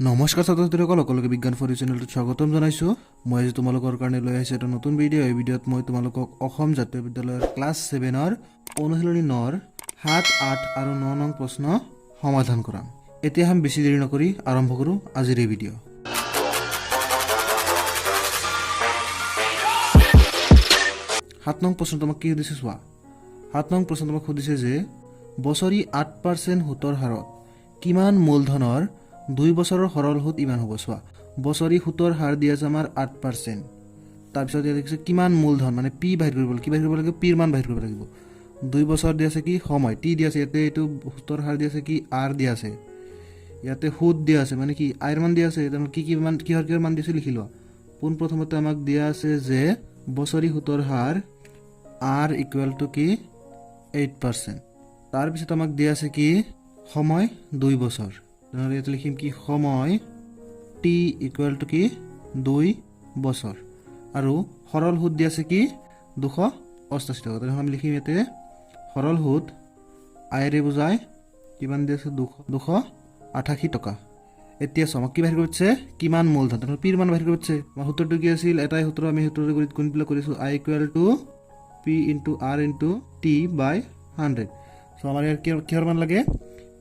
নমস্কাৰ ছাত্ৰছাত্ৰীসকল, সকলোকে বিজ্ঞান ফৰ ইউ চেনেলটোত স্বাগতম জনাইছোঁ। মই আজি তোমালোকৰ কাৰণে লৈ আহিছোঁ এটা নতুন ভিডিঅ'। এই ভিডিঅ'ত মই তোমালোকক অসম জাতীয় বিদ্যালয়ৰ ক্লাছ 7ৰ অনুশীলনী 9ৰ 7, 8 আৰু 9 নং প্ৰশ্ন সমাধান কৰাম। এতিয়া আমি বেছি দেৰি নকৰি আৰম্ভ কৰোঁ আজিৰ এই ভিডিঅ'। 7 নং প্ৰশ্ন তোমাক কি সুধিছে চোৱা। 7 নং প্ৰশ্ন তোমাক সুধিছে যে বছৰি 8% সুতৰ হাৰত কিমান মূলধনৰ 2 বছৰৰ সৰল সুত ইমান হ'ব। চোৱা, বছৰি সুতৰ হাৰ দিয়া আছে আমাৰ 8%। তাৰপিছত ইয়াত দেখিছে কিমান মূলধন, মানে পি বাহিৰ কৰিব লাগিব। কি বাহিৰ কৰিব লাগিব? পিৰ মান বাহিৰ কৰিব লাগিব। 2 বছৰ দিয়া আছে কি সময়, টি দিয়া আছে। ইয়াতে এইটো সুতৰ হাৰ দিয়া আছে কি আৰ দিয়া আছে। ইয়াতে সুত দিয়া আছে, মানে কি আইৰ মান দিয়া আছে। তাৰমানে কি মান, কিহৰ মান দিছে লিখি লোৱা। পোনপ্ৰথমতে আমাক দিয়া আছে যে বছৰি সুতৰ হাৰ আৰ ইকুৱেল টু কি 8%। তাৰপিছত আমাক দিয়া আছে কি সময় 2 বছৰ। তেনেহ'লে ইয়াতে লিখিম কি সময় টি ইকুৱেল টু কি 2 বছৰ। আৰু সৰল সুত দিয়া আছে কি 288 টকা। তেনেহ'লে আমি লিখিম ইয়াতে সৰল সুত আইৰে বুজাই কিমান দিয়া আছে 288 টকা। এতিয়া চাওক কি বাহিৰ কৰিছে, কিমান মূলধন। তেনেহ'লে পিৰ মান বাহিৰ কৰিছে। আমাৰ সূত্ৰটো কি আছিল? এটাই সূত্ৰ, আমি সূত্ৰটো গুণিতবিলাক কৰিছোঁ। I equal to p into r into t by 100। So' আমাৰ ইয়াৰ কিহৰ মান লাগে?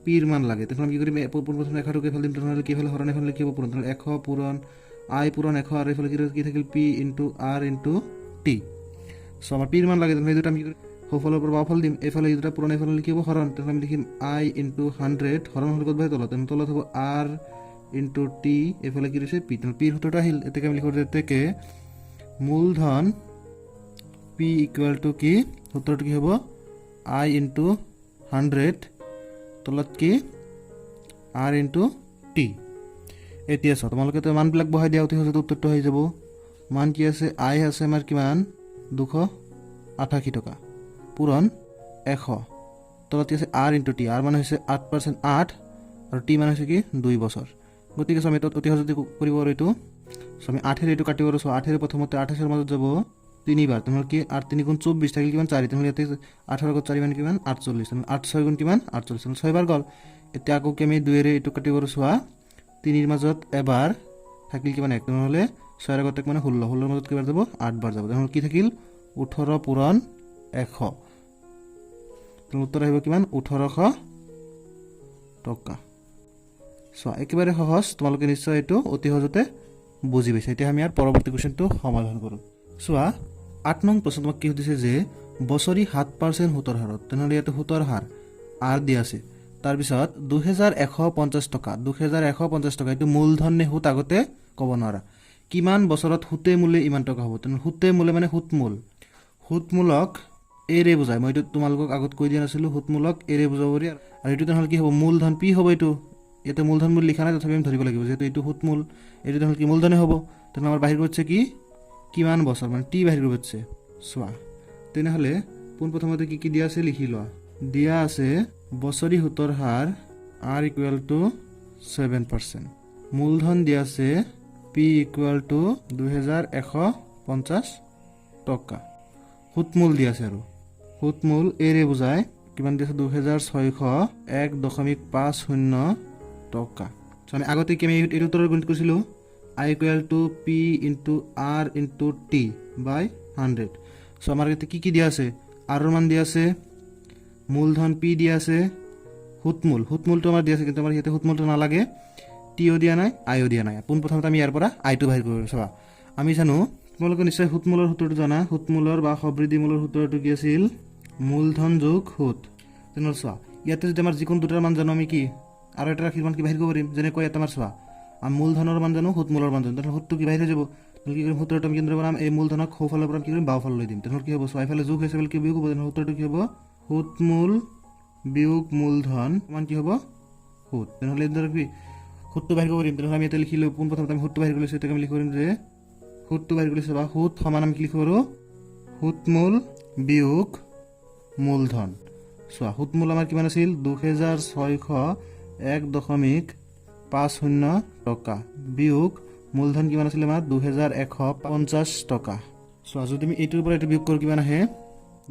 পিৰ মান লাগে। তেনেহ'লে আমি কি কৰিম? প্ৰথমে 100টোকে এইফালে দিম। তেনেহ'লে কি হ'লে হৰণ এইফালে লিখিব পূৰণ। তেনেহ'লে 100 পূৰণ আই পূৰণ 100 আৰু এইফালে কি থাকিল p into r into t. So' আমাৰ পিৰ মান লাগে। তেনেহ'লে এই দুটা আমি কি কৰিম? সোঁফালৰ পৰা বাওঁফাল দিম। এইফালে এই দুটা পূৰণ এইফালে লিখিব হৰণ। তেনেহ'লে আমি লিখিম আই ইনটু 100 হৰণ হ'লে ক'ত বাই তলত। তেনেহ'লে তলত হ'ব আৰ ইনটু টি, এইফালে কি দিছে পি। তেনেহ'লে পিৰ সূত্ৰটো আহিল। এতেকে আমি লিখোঁ যেতেকে মূলধন পি ইকুৱেল টু কি, সূত্ৰটো কি হ'ব আই ইনটু 100 তলত কি আৰ ইনটু টি। এতিয়া চাওঁ, তোমালোকে মানবিলাক বহাই দিয়া, অতি সহজতে উত্তৰটো হৈ যাব। মান কি আছে? আই আছে আমাৰ কিমান 288 টকা পূৰণ 100 তলত কি আছে আৰ ইনটু টি। আৰ মানে হৈছে 8%, 8 আৰু টি মানে হৈছে কি 2 বছৰ। গতিকে আমি অতি সহজতে কৰিব পাৰোঁ এইটো। চ' আমি 8 এইটো কাটিব পাৰোঁ। চ' 8 প্ৰথমতে 28 মাজত যাব 3 বাৰ। তেনেহ'লে কি 8 3 গুণ 24 থাকিল কিমান 4। তেনেহ'লে ইয়াতে 8 আগত 4 মানে কিমান 48। তেনেহ'লে 8 6 গুণ কিমান 48। 6 বাৰ গ'ল। এতিয়া আকৌ কি আমি 2ৰে এইটো কাটিব পাৰোঁ। চোৱা, 3ৰ মাজত এবাৰ থাকিল কিমান 1। তেনেহ'লে 6ৰ আগত মানে 16। 16ৰ মাজত কেইবাৰ যাব 8 বাৰ যাব। তেনেহ'লে কি থাকিল 18 পূৰণ 100। তেনেহ'লে উত্তৰ আহিব কিমান 1800 টকা। চোৱা, একেবাৰে সহজ। তোমালোকে নিশ্চয় এইটো অতি সহজতে বুজি পাইছে। এতিয়া আমি ইয়াৰ পৰৱৰ্তী কুৱেশ্যনটো সমাধান কৰোঁ। চোৱা, 8 নং প্ৰশ্ন তোমাক কি সুধিছে যে বছৰি 7% সুতৰ হাৰত। তেনেহ'লে ইয়াতে সুতৰ হাৰ আৰ দিয়া আছে। তাৰপিছত 2150 টকা, 2150 টকা এইটো মূলধন নে সুত আগতে ক'ব নোৱাৰা। কিমান বছৰত সুতে মূলে ইমান টকা হ'ব। তেনেহ'লে সুতে মূলে মানে সুতমূল। সুতমূলক এৰে বুজায়। মই এইটো তোমালোকক আগত কৈ দিয়া নাছিলোঁ। সুতমূলক এৰে বুজাব পাৰি। আৰু এইটো তেনেহ'লে কি হ'ব? মূলধন পি হ'ব। এইটো ইয়াতে মূলধন বুলি লিখা নাই, তথাপি আমি ধৰিব লাগিব যিহেতু এইটো সুতমূল। এইটো তেনেহ'লে কি মূলধনে হ'ব। তেনেহ'লে আমাৰ বাহিৰ কৰিছে কি কিমান বছৰ, মানে টি বাহিৰ কৰিছে। চোৱা, তেনেহ'লে পোনপ্ৰথমতে কি কি দিয়া আছে লিখি লোৱা। দিয়া আছে বছৰি সুতৰ হাৰ আৰ ইকুৱেল টু 7%। মূলধন দিয়া আছে পি ইকুৱেল টু 2150 টকা। সুতমূল দিয়া আছে, আৰু সুতমূল এৰে বুজায় কিমান দিয়া আছে 2601.50 টকা। চ' আমি আগতে কি আমি এইটো উত্তৰৰ গণিত কৰিছিলোঁ। I equal to p into r into t by 100। So' আমাৰ ইয়াতে কি কি দিয়া আছে? আৰৰ মান দিয়া আছে, মূলধন পি দিয়া আছে, সুতমূলটো আমাৰ দিয়া আছে, কিন্তু আমাৰ ইয়াতে সুতমূলটো নালাগে। টিও দিয়া নাই, আইও দিয়া নাই। পোনপ্ৰথমতে আমি ইয়াৰ পৰা আইটো বাহিৰ কৰিব। চাবা, আমি জানো তোমালোকে নিশ্চয় সুতমূলৰ সূত্ৰটো জানা। সুতমূলৰ বা সবৃদ্ধি মূলৰ সূত্ৰটো কি আছিল? মূলধন যোগ সুত। তেনেহ'লে চোৱা, ইয়াতে যদি আমাৰ যিকোনো দুটাৰ মান জানো আমি কি আৰু এটা ৰাশিৰ মান কি বাহিৰ কৰিব পাৰিম। যেনেকৈ ইয়াত আমাৰ চোৱা, আমি মূলধনৰ মান জানো, সুতমূলৰ মান জানো। তেনেহ'লে সুতটো কি বাহিৰ হৈ যাব। তেনেহ'লে কি কৰিম? সূত্ৰটো আমি কেনেদৰে বনাম? এই মূলধনক সোঁফালৰ পৰা কি কৰিম? বাওঁফাল লৈ দিম। তেনেহ'লে কি হ'ব? চোৱা, এইফালে যোগ হৈছে কি বিয়োগ হ'ব। তেনেহ'লে সূত্ৰটো কি হ'ব? সুতমূল বিয়োগ মূলধন সমান কি হ'ব? সুত। তেনেহ'লে এইদৰে কি সুতটো বাহিৰ কৰিব পাৰিম। তেনেহ'লে আমি ইয়াতে লিখিলোঁ, পোনপ্ৰথমতে আমি সুতটো বাহিৰ কৰিছোঁ। এতিয়াকে আমি লিখিব পাৰিম যে সুতটো বাহিৰ কৰিছোঁ বা সুত সমান আমি কি লিখিব পাৰোঁ? সুতমূল বিয়োগ মূলধন। চোৱা, সুতমূল আমাৰ কিমান আছিল? 2601.50 টকা বিয়োগ মূলধন কিমান আছিলে আমাৰ? 2150 টকা। চোৱা, যদি আমি এইটোৰ পৰা এইটো বিয়োগ কৰোঁ কিমান আহে?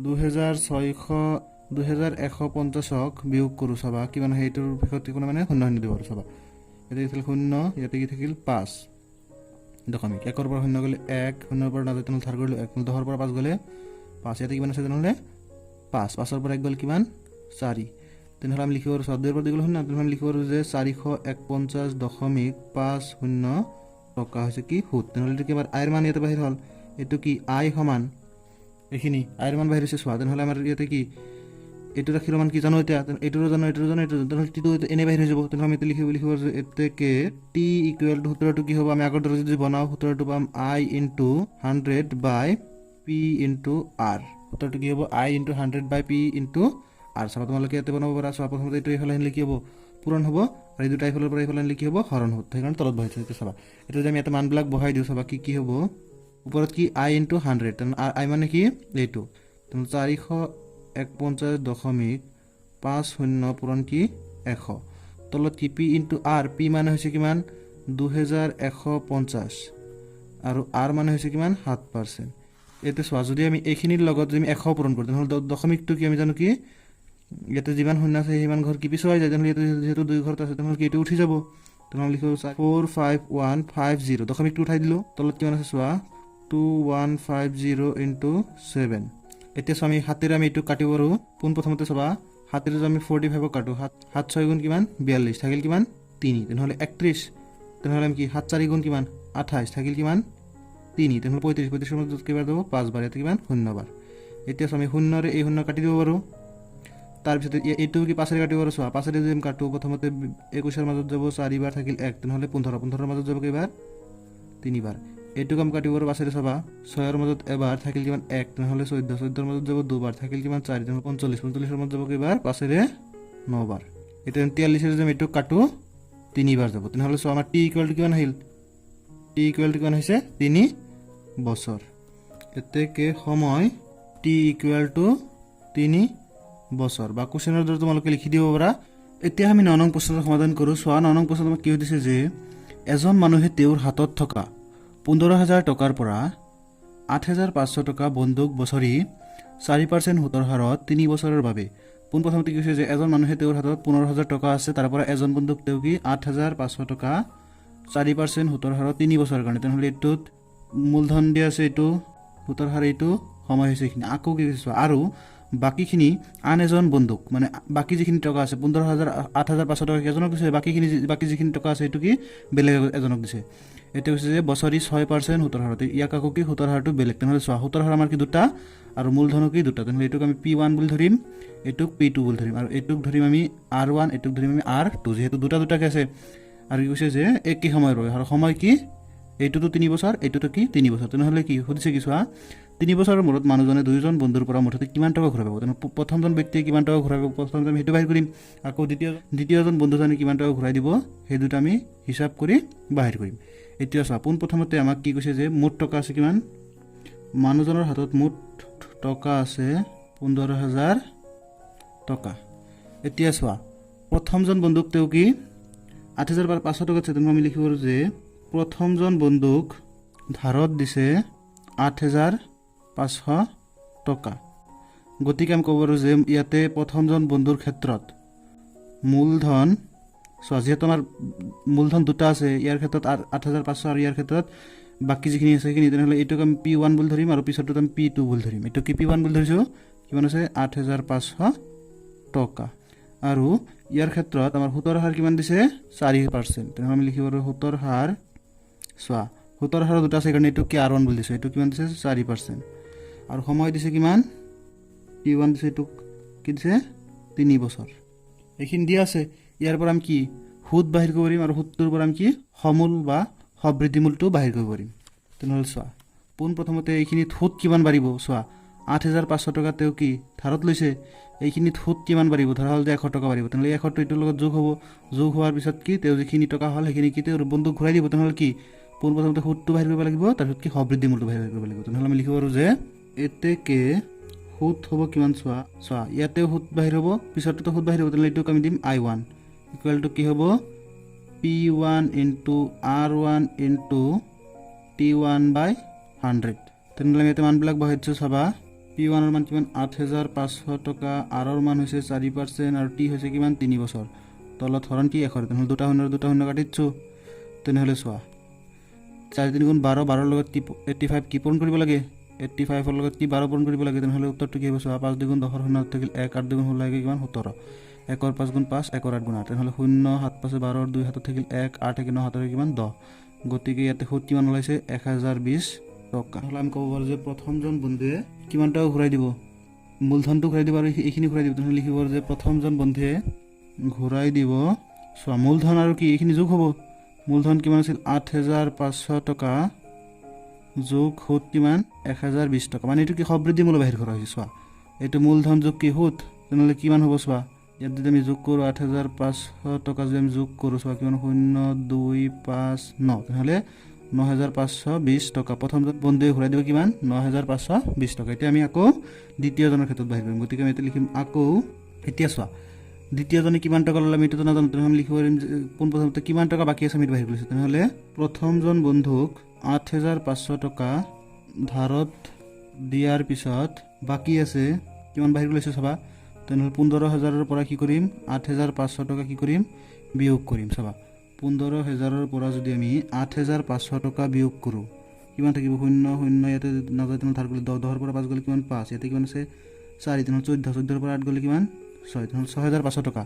2150ক বিয়োগ কৰোঁ। চাবা কিমান আহে? এইটোৰ শেষত কোনো মানে শূন্য শূন্য দিব পাৰোঁ। চাবা ইয়াতে থাকিল 0 ইয়াতে কি থাকিল 5 দশমিক 1 পৰা 0 গ'লে 1 0 পৰা নাযায় তেনেহ'লে ধাৰ কৰিলোঁ 1 10 পৰা 5 গ'লে 5 ইয়াতে কিমান আছে তেনেহ'লে 5 5 পৰা 1 গ'ল কিমান 4 তেনেহ'লে আমি লিখিব পাৰোঁ 2 পৰা 2 গ'ল 0 তেনেহ'লে আমি লিখিব পাৰোঁ যে 441.50 টকা হৈছে কি সুত তেনেহ'লে এইটো কিমান আইৰ মান ইয়াতে বাহিৰ হ'ল এইটো কি আই সমান এইখিনি আইৰ মান বাহিৰ হৈছে চোৱা তেনেহ'লে আমাৰ ইয়াতে কি এইটো ৰাখিৰ মান কি জানো এতিয়া এইটোৰো জানো তেনেহ'লে টিটো এনে বাহিৰ হৈ যাব তেনেহ'লে আমি এইটো লিখিব পাৰোঁ এতেকে টি ইকুৱেল টু সূত্ৰটো কি হ'ব আমি আগৰ দৰে যদি বনাওঁ সূত্ৰটো পাম আই ইনটু 100 বাই পি ইনটু আৰ সূত্ৰটো কি হ'ব আই ইনটু 100 বাই পি ইনটু আৰ চাবা তোমালোকে ইয়াতে বনাব পাৰা চোৱা প্ৰথমতে এইটো এইফালে আহিলে কি হ'ব পূৰণ হ'ব আৰু এই দুটা এইফালৰ পৰা এইফালে আহিলে কি হ'ব হৰণ হ'ব সেইকাৰণে তলত বহাইছোঁ এইটো চাবা এইটো যদি আমি এটা মানবিলাক বহাই দিওঁ চাবা কি হ'ব ওপৰত কি আই ইনটু 100 তেনে আই মানে কি এইটো তেনে 441.50 পূৰণ কি 100 তলত কি পি ইনটু আৰ পি মানে হৈছে কিমান 2150 আৰু আৰ মানে হৈছে কিমান 7%। এইটো চোৱা যদি আমি এইখিনিৰ লগত যদি আমি 100 পূৰণ কৰোঁ তেনেহ'লে দশমিকটো কি আমি জানো কি ইয়াতে যিমান শূন্য আছে সিমান ঘৰ কি পিছুৱাই যায় তেনেহ'লে ইয়াতে যিহেতু 2 ঘৰত আছে তেনেহ'লে কি এইটো উঠি যাব তেনেহ'লে লিখিব 45150 দশমিকটো উঠাই দিলোঁ তলত কিমান আছে চোৱা 2150 ইনটু 7 এতিয়া চোৱা আমি হাতেৰে আমি এইটো কাটিব পাৰোঁ পোনপ্ৰথমতে চাবা হাতেৰে যদি আমি 45 কাটো 7 6 গুণ কিমান 42 থাকিল কিমান 3 তেনেহ'লে 31 তেনেহ'লে আমি কি 7 4 গুণ কিমান 28 থাকিল কিমান 3 তেনেহ'লে 35 মাজত কেইবাৰ যাব 5 বাৰ ইয়াতে কিমান 0 বাৰ এতিয়া চোৱা আমি 0ৰে এই 0 কাটি দিব পাৰোঁ তাৰপিছত এইটো কি 5ৰে কাটিব পাৰোঁ চোৱা 5ৰে যদি আমি কাটো প্ৰথমতে 21ৰ মাজত যাব 4 বাৰ থাকিল 1 তেনেহ'লে 15ৰ মাজত যাব কেইবাৰ 3 বাৰ এইটো কাম কাটিব পাৰোঁ 5ৰে চাবা 6ৰ মাজত এবাৰ থাকিল কিমান 1 তেনেহ'লে 14ৰ মাজত যাব 2 বাৰ থাকিল কিমান 4 তেনেহ'লে 45ৰ মাজত যাব কেইবাৰ 5ৰে 9 বাৰ এতিয়া 43ৰে যদি আমি এইটো কাটো 3 বাৰ যাব তেনেহ'লে চোৱা আমাৰ টি ইকুৱেল টু কিমান আহিল টি ইকুৱেল টু কিমান হৈছে 3 বছৰ এতেকে সময় টি ইকুৱেল টু 3 বছৰ বা কুৱেশ্যনৰ দৰে তোমালোকে লিখি দিব পাৰা এতিয়া আমি 9 নং প্ৰশ্নৰ সমাধান কৰোঁ চোৱা 9 নং প্ৰশ্নত আমাক কি সুধিছে যে এজন মানুহে তেওঁৰ হাতত থকা 15,000 টকাৰ পৰা 8,500 টকা বন্ধুক বছৰি 4% সুতৰ হাৰত 3 বছৰৰ বাবে পোনপ্ৰথমতে কি কৈছে যে এজন মানুহে তেওঁৰ হাতত 15,000 টকা আছে তাৰ পৰা এজন বন্ধুক তেওঁ কি 8,500 টকা 4% সুতৰ হাৰত 3 বছৰৰ কাৰণে তেনেহ'লে এইটোত মূলধন দিয়া আছে এইটো সুতৰ হাৰ এইটো সময় হৈছে এইখিনি আকৌ কি কৈছে আৰু বাকীখিনি আন এজন বন্ধুক মানে বাকী যিখিনি টকা আছে 15,000 8,500 টকা এজনক দিছে বাকী যিখিনি টকা আছে এইটো কি বেলেগ এজনক দিছে এইটো কৈছে যে বছৰি 6% সুতৰ হাৰত ইয়াক আকৌ কি সুতৰ হাৰটো বেলেগ তেনেহ'লে চোৱা সুতৰ হাৰ আমাৰ কি দুটা আৰু মূলধনো কি দুটা তেনেহ'লে এইটোক আমি P1 বুলি ধৰিম এইটোক P2 বুলি ধৰিম আৰু এইটোক ধৰিম আমি R1 এইটোক ধৰিম আমি R2 যেহেতু দুটাকে আছে আৰু কি কৈছে যে একে সময়ৰ বাবে আৰু সময় কি এইটোতো 3 বছৰ এইটোতো কি 3 বছৰ তেনেহ'লে কি সুধিছে কি চোৱা 3 বছৰৰ মূৰত মানুহজনে দুইজন বন্ধুৰ পৰা মুঠতে কিমান টকা ঘূৰাব তেনেহ'লে প্ৰথমজন ব্যক্তিয়ে কিমান টকা ঘূৰাব প্ৰথমতে আমি সেইটো বাহিৰ কৰিম আকৌ দ্বিতীয়জন বন্ধুজনে কিমান টকা ঘূৰাই দিব সেই দুটা আমি হিচাপ কৰি বাহিৰ কৰিম এতিয়া চোৱা পোনপ্ৰথমতে আমাক কি কৈছে যে মুঠ টকা আছে কিমান মানুহজনৰ হাতত মুঠ টকা আছে 15,000 টকা এতিয়া চোৱা প্ৰথমজন বন্ধুক তেওঁ কি 8,500 টকা আছে তেনেহ'লে আমি লিখিব পাৰোঁ যে প্ৰথমজন বন্ধুক ধাৰত দিছে 8,500 টকা গতিকে আমি ক'ব পাৰোঁ যে ইয়াতে প্ৰথমজন বন্ধুৰ ক্ষেত্ৰত মূলধন চোৱা যিহেতু আমাৰ মূলধন দুটা আছে ইয়াৰ ক্ষেত্ৰত 8,500 আৰু ইয়াৰ ক্ষেত্ৰত বাকী যিখিনি আছে সেইখিনি তেনেহ'লে এইটোক আমি P1 বুলি ধৰিম আৰু পিছৰটোত আমি P2 বুলি ধৰিম এইটো কি P1 বুলি ধৰিছোঁ কিমান আছে 8,500 টকা আৰু ইয়াৰ ক্ষেত্ৰত আমাৰ সুতৰ হাৰ কিমান দিছে 4% তেনেহ'লে আমি লিখিব পাৰোঁ সুতৰ হাৰ চোৱা সুতৰ হাৰ দুটা আছে কাৰণে এইটো কি R1 বুলি দিছে এইটো কিমান দিছে 4% আৰু সময় দিছে কিমান P1 দিছে এইটো কি দিছে 3 বছৰ এইখিনি দিয়া আছে ইয়াৰ পৰা আমি কি সুদ বাহিৰ কৰিব পাৰিম আৰু সুদটোৰ পৰা আমি কি সমূল বা সবৃদ্ধি মূলটো বাহিৰ কৰিব পাৰিম তেনেহ'লে চোৱা পোনপ্ৰথমতে এইখিনিত সুদ কিমান বাঢ়িব চোৱা 8,500 টকা তেওঁ কি ধাৰত লৈছে এইখিনিত সুদ কিমান বাঢ়িব ধৰা হ'ল যে 100 টকা বাঢ়িব তেনেহ'লে 100টো এইটোৰ লগত যোগ হ'ব যোগ হোৱাৰ পিছত কি তেওঁ যিখিনি টকা হ'ল সেইখিনি কি তেওঁৰ বন্ধুক ঘূৰাই দিব তেনেহ'লে কি পোনপ্ৰথমতে সুদটো বাহিৰ কৰিব লাগিব তাৰপিছত কি সবৃদ্ধি মূলটো বাহিৰ কৰিব লাগিব তেনেহ'লে আমি লিখিব পাৰোঁ যে এতেকে সুদ হ'ব কিমান চোৱা ইয়াতেও সুদ বাহিৰ হ'ব পিছততো সুদ বাহিৰ হ'ব তেনেহ'লে এইটোক আমি দিম I1 ইকুৱেল টু কি হ'ব P1 into R1 into T1 বাই 100 তেনেহ'লে আমি ইয়াতে মানবিলাক বহাই দিছোঁ চাবা P1 ৰ মান কিমান 8,500 টকা R ৰ মান হৈছে 4% আৰু T হৈছে কিমান 3 বছৰ তলত হৰণ কি 100 তেনেহ'লে দুটা শূন্য কাটি দিছোঁ তেনেহ'লে চোৱা 4 3 গুণ 12 12 লগত কি 85 কি পূৰণ কৰিব লাগে 85 লগত কি 12 পূৰণ কৰিব লাগে তেনেহ'লে উত্তৰটো কি হ'ব চোৱা 5 2 গুণ 10 শূন্য থাকিল 1 8 2 গুণ 16 কিমান 17 1 ৰ 5 গুণ 5 1 ৰ 8 গুণ 8 তেনেহ'লে 0 7 5 12 2 হাতত থাকিল 1 8 1 9 হাতত কিমান 10 গতিকে ইয়াতে সুদ কিমান ওলাইছে 1020 টকা নহ'লে আমি ক'ব পাৰোঁ যে প্ৰথমজন বন্ধুৱে কিমান টকা ঘূৰাই দিব মূলধনটো ঘূৰাই দিব আৰু এইখিনি ঘূৰাই দিব তেনেহ'লে লিখিব যে প্ৰথমজন বন্ধুৱে ঘূৰাই দিব চোৱা মূলধন আৰু কি এইখিনি যোগ হ'ব মূলধন কিমান আছিল 8500 টকা যোগ সুদ কিমান 1020 টকা মানে এইটো কি সবৃদ্ধি মূল্য বাহিৰ কৰা হৈছে চোৱা এইটো মূলধন যোগ কি সুদ তেনেহ'লে কিমান হ'ব চোৱা ইয়াত যদি আমি যোগ কৰোঁ 8500 টকা যদি আমি যোগ কৰোঁ চোৱা কিমান 0259 তেনেহ'লে 9520 টকা প্ৰথমজন বন্ধুৱে ঘূৰাই দিব কিমান 9520 টকা এতিয়া আমি আকৌ দ্বিতীয়জনৰ ক্ষেত্ৰত বাহিৰ কৰিম গতিকে আমি এতিয়া লিখিম আকৌ এতিয়া চোৱা দ্বিতীয়জনে কিমান টকা ল'লে আমি এইটো নাজানো তেনেহ'লে আমি লিখিব পাৰিম পোনপ্ৰথমতে কিমান টকা বাকী আছে আমি বাহিৰ কৰিছোঁ তেনেহ'লে প্ৰথমজন বন্ধুক 8500 টকা ধাৰত দিয়াৰ পিছত বাকী আছে কিমান বাহিৰ কৰিছোঁ চাবা তেনেহ'লে 15000ৰ পৰা কি কৰিম 8500 টকা কি কৰিম বিয়োগ কৰিম চাবা 15000ৰ পৰা যদি আমি 8500 টকা বিয়োগ কৰোঁ কিমান থাকিব 0 0 ইয়াতে নাযায় তেনেহ'লে ধাৰ গ'লে 10 ৰ পৰা 5 গ'লে কিমান 5 ইয়াতে কিমান আছে 4 তেনেহ'লে 14 ৰ পৰা 8 গ'লে কিমান 6 তেনেহ'লে 6500 টকা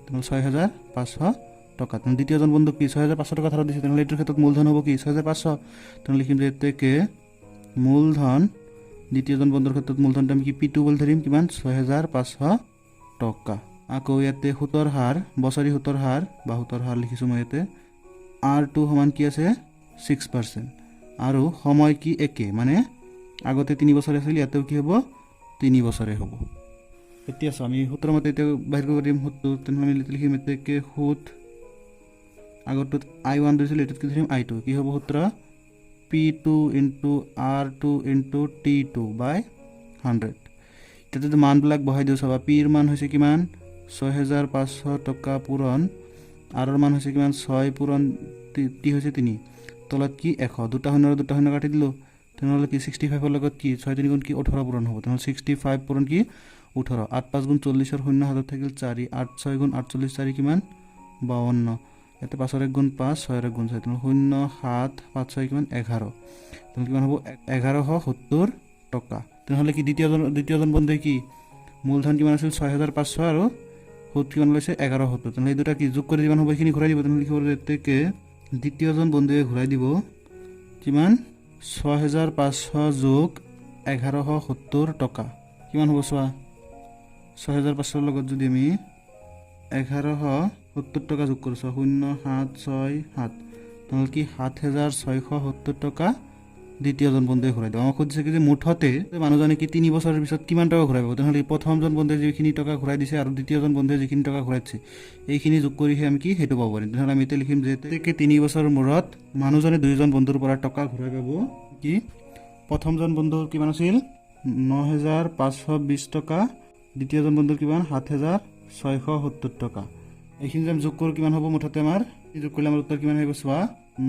তেনেহ'লে 6500 টকা তেনেহ'লে দ্বিতীয়জন বন্ধুক কি 6500 টকা ধাৰত দিছে তেনেহ'লে এইটোৰ ক্ষেত্ৰত মূলধন হ'ব কি 6500 তেনেহ'লে লিখিম যে এতেকে মূলধন দ্বিতীয়জন বন্ধুৰ ক্ষেত্ৰত মূলধনটো আমি কি P2 বুলি ধৰিম কিমান 6500 টকা আকৌ ইয়াতে সুতৰ হাৰ বছৰি সুতৰ হাৰ বা সুতৰ হাৰ লিখিছোঁ মই ইয়াতে R2 সমান কি আছে 6% আৰু সময় কি একে মানে আগতে 3 বছৰ আছিল ইয়াতেও কি হ'ব 3 বছৰে হ'ব এতিয়া আমি সূত্ৰৰ মতে এতিয়া বাহিৰ কৰিব পাৰিম সুদটো তেনেহ'লে আমি লিখিম এতেকে সুদ আগৰটোত I1 দিছিল এইটোত কি ধৰিম I2 কি হ'ব সূত্ৰ P2 into R2 into T2 by 100 এতিয়া যদি মানবিলাক বহাই দিওঁ চাবা P ৰ মান হৈছে কিমান 6500 টকা পূৰণ R ৰ মান হৈছে কিমান 6 পূৰণ T হৈছে 3 তলত কি 100 দুটা শূন্য কাটি দিলোঁ তেনেহ'লে কি 65 ৰ লগত কি 6 3 গুণ কি 18 পূৰণ হ'ব তেনেহ'লে 65 পূৰণ কি 18 8 5 গুণ 40 ৰ শূন্য হাতত থাকিল 4 8 6 গুণ 48 4 কিমান 52 ইয়াতে 5 ৰ 1 গুণ 5 6 ৰ 1 গুণ 6 তেনেহ'লে 0 7 5 6 কিমান 11 তেনেহ'লে কিমান হ'ব 1170 টকা তেনেহ'লে কি দ্বিতীয়জন বন্ধুৱে কি মূলধন কিমান আছিল 6500 আৰু সুদ কিমান লৈছে 1170 তেনেহ'লে এই দুটা কি যোগ কৰি যিমান হ'ব এইখিনি ঘূৰাই দিব তেনেহ'লে লিখিব এতেকে দ্বিতীয়জন বন্ধুৱে ঘূৰাই দিব কিমান 6500 যোগ 1170 টকা কিমান হ'ব চোৱা 6500 লগত যদি আমি 1170 টকা যোগ কৰোঁ 0 7 6 7 তেনেহ'লে কি 7670 টকা দ্বিতীয়জন বন্ধুৱে ঘূৰাই দিব আমাক সুধিছে কি যে মুঠতে মানুহজনে কি 3 বছৰৰ পিছত কিমান টকা ঘূৰাই পাব তেনেহ'লে প্ৰথমজন বন্ধুৱে যিখিনি টকা ঘূৰাই দিছে আৰু দ্বিতীয়জন বন্ধুৱে যিখিনি টকা ঘূৰাই দিছে এইখিনি যোগ কৰিহে আমি কি সেইটো পাব পাৰিম তেনেহ'লে আমি এতিয়া লিখিম যে এতেকে 3 বছৰৰ মূৰত মানুহজনে দুইজন বন্ধুৰ পৰা টকা ঘূৰাই পাব কি প্ৰথমজন বন্ধুৰ কিমান আছিল 9520 টকা দ্বিতীয়জন বন্ধুৰ কিমান 7670 টকা এইখিনি যে আমি যোগ কৰোঁ কিমান হ'ব মুঠতে আমাৰ যোগ কৰিলে আমাৰ উত্তৰ কিমান আহিব চোৱা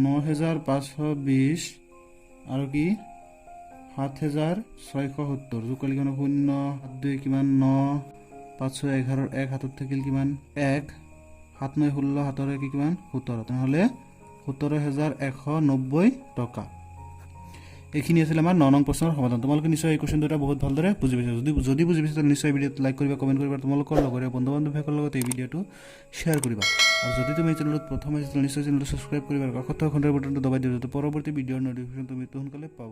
9520 আৰু কি 7670 যোগ কৰিলে কিমান 0 7 2 কিমান 9 5 6 11 1 হাতত থাকিল কিমান 1 7 9 16 হাতৰে কি কিমান 17 তেনেহ'লে 17190 টকা এইখিনি আছিল আমাৰ 9 নং প্ৰশ্নৰ সমাধান তোমালোকে নিশ্চয় এই কোৱেশ্চন দুটা বহুত ভালদৰে বুজি পাইছা যদি বুজি পাইছা নিশ্চয় ভিডিঅ'টো লাইক কৰিবা কমেণ্ট কৰিবা তোমালোকৰ লগৰে বন্ধু-বান্ধৱীসকলৰ লগত এই ভিডিঅ'টো শ্বেয়াৰ কৰিবা আৰু যদি তুমি এই চেনেলত প্ৰথম আহিছা নিশ্চয় চেনেলটো সাবস্ক্ৰাইব কৰিবা আৰু কাষত থকা ঘণ্টাৰ বাটনটো দবাই দিবা যাতে পৰৱৰ্তী ভিডিঅ'ৰ নটিফিকেশ্যন তুমি সোনকালে পাব